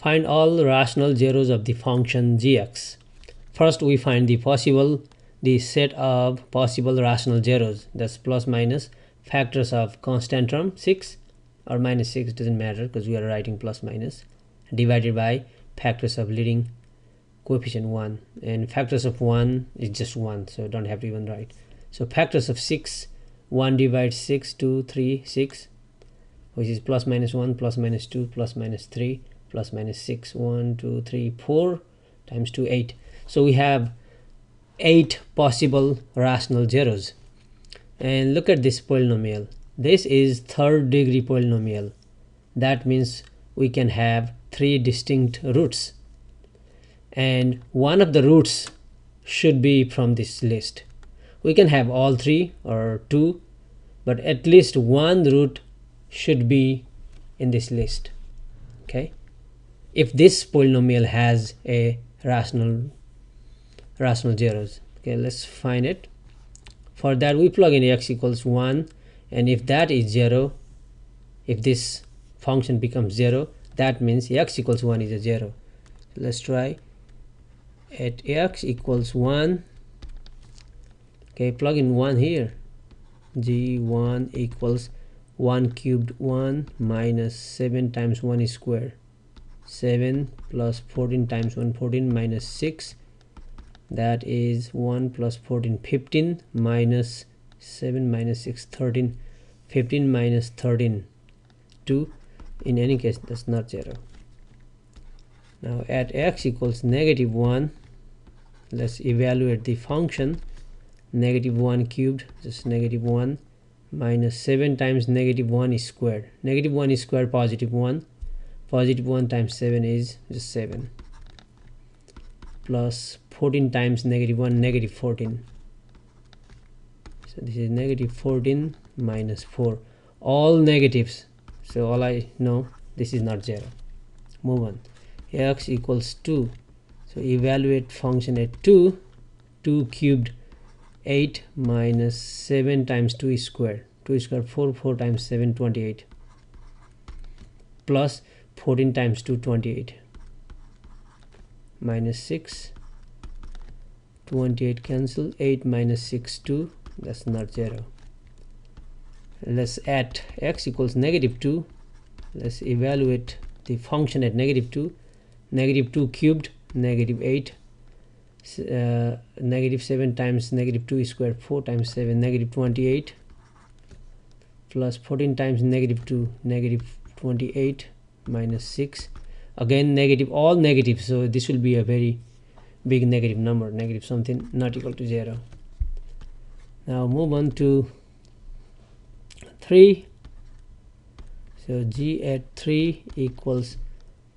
Find all rational zeros of the function gx. First we find the set of possible rational zeros, that's plus minus factors of constant term 6 or minus 6, doesn't matter because we are writing plus minus, divided by factors of leading coefficient 1, and factors of 1 is just 1, so don't have to even write. So factors of 6, 1 divides 6, 2, 3, 6, which is plus minus 1, plus minus 2, plus minus 3, plus minus 6, 1, 2, 3, 4 times 2, 8. So we have 8 possible rational zeros. And look at this polynomial. This is third degree polynomial. That means we can have 3 distinct roots, and one of the roots should be from this list. We can have all 3 or 2, but at least one root should be in this list. Okay, if this polynomial has a rational zeros. Okay, let's find it. For that we plug in x equals 1, and if that is 0, if this function becomes 0, that means x equals 1 is a 0. Let's try. At x equals 1, okay, plug in 1 here. g1 equals 1 cubed 1 minus 7 times 1 is square, 7 plus 14 times 1 14 minus 6, that is 1 plus 14 15 minus 7 minus 6 13, 15 minus 13 2. In any case that's not 0. Now at x equals negative 1, let's evaluate the function. Negative 1 cubed, just negative 1, minus 7 times negative 1 is squared. Negative 1 is squared, positive 1. Positive 1 times 7 is just 7. Plus 14 times negative 1, negative 14. So this is negative 14 minus 4. All negatives. So all I know, this is not 0. Move on. X equals 2. So evaluate function at 2. 2 cubed 8 minus 7 times 2 is squared. 2 is squared 4. 4 times 7 28. Plus 14 times 2 28. Minus 6. 28 cancel. 8 minus 6 2. That's not 0. Let's add x equals negative 2. Let's evaluate the function at negative 2. Negative 2 cubed negative 8. Negative 7 times negative 2 is squared. 4 times 7 negative 28. Plus 14 times negative 2 negative 28 minus 6. Again negative, all negative, so this will be a very big negative number, negative something not equal to 0. Now move on to 3. So g at 3 equals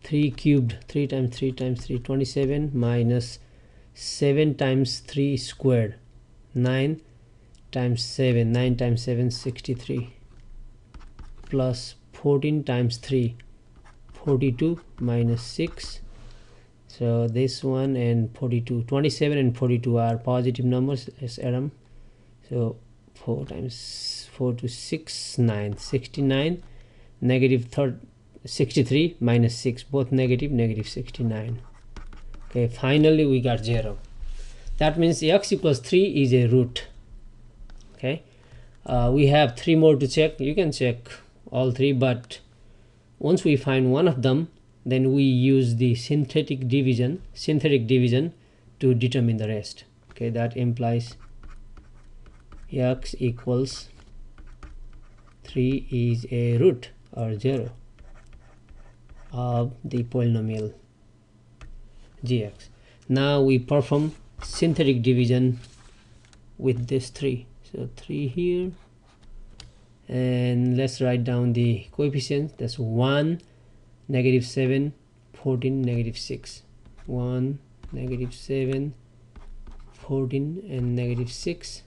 3 cubed, 3 times 3 times 3 27 minus 7 times 3 squared, 9 times 7, 9 times 7 63, plus 14 times 3 42 minus 6. So this one and 42, 27 and 42 are positive numbers. Let's add them. So 4 times 4 to 6, 9, 69, negative 63 minus 6, both negative, negative 69. Okay, finally we got 0. That means x equals 3 is a root. Okay, we have 3 more to check. You can check all 3, but once we find one of them, then we use the synthetic division to determine the rest. Okay, that implies x equals 3 is a root or 0 of the polynomial gx. Now we perform synthetic division with this 3. So 3 here, and let's write down the coefficients. That's 1, negative 7, 14, negative 6. 1, negative 7, 14 and negative 6.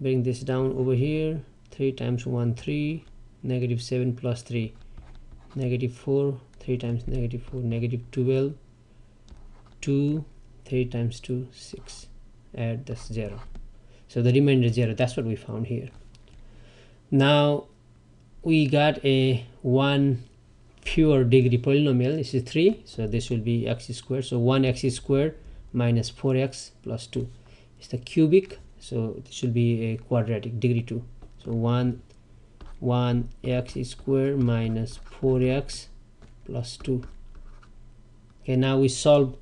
Bring this down over here. 3 times 1 3, negative 7 plus 3 negative 4, 3 times negative 4 negative 12, 2, 3 times 2 6. Add that's 0. So the remainder is 0. That's what we found here. Now we got a 1 fewer degree polynomial. This is 3, so this will be x squared. So 1x squared minus 4x plus 2 is the cubic, so this should be a quadratic, degree 2. So 1x squared minus 4x plus 2. Okay, now we solve,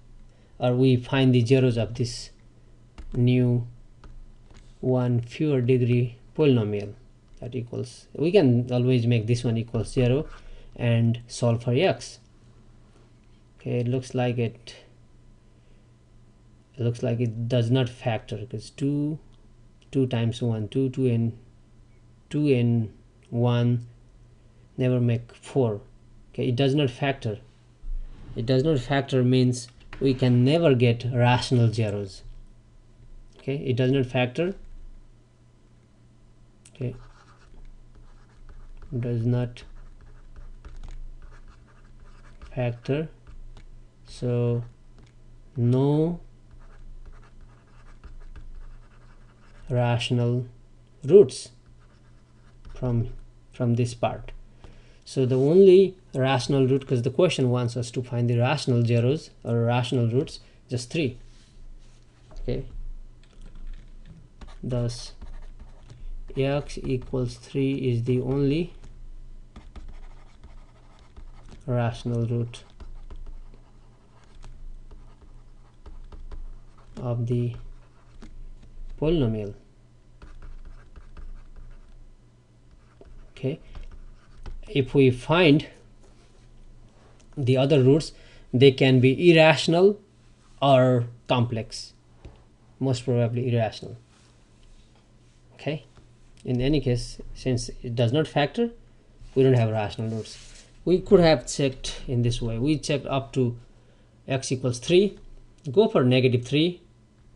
or we find the zeros of this new 1 fewer degree polynomial. That equals, we can always make this one equals 0 and solve for x. Okay, it looks like it does not factor, because 2 times 1 2 and 1 never make 4. Okay, it does not factor. It does not factor means we can never get rational zeros. Okay, it does not factor. Okay, does not factor, so no rational roots from this part. So the only rational root, because the question wants us to find the rational zeros or rational roots, just 3. Okay, thus x equals 3 is the only rational root of the polynomial. Okay, if we find the other roots, they can be irrational or complex, most probably irrational. Okay, in any case, since it does not factor, we don't have rational roots. We could have checked in this way. We checked up to x equals 3, go for -3,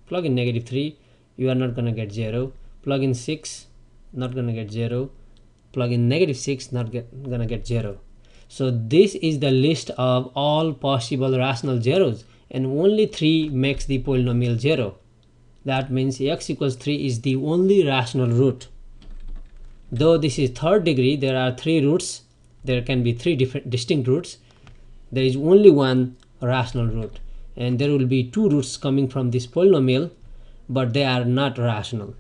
plug in -3, you are not going to get 0. Plug in 6, not going to get 0. Plug in -6, not going to get 0. So this is the list of all possible rational zeros, and only 3 makes the polynomial 0. That means x equals 3 is the only rational root. Though this is third degree, there are 3 roots. There can be 3 different distinct roots. There is only one rational root, and there will be 2 roots coming from this polynomial, but they are not rational.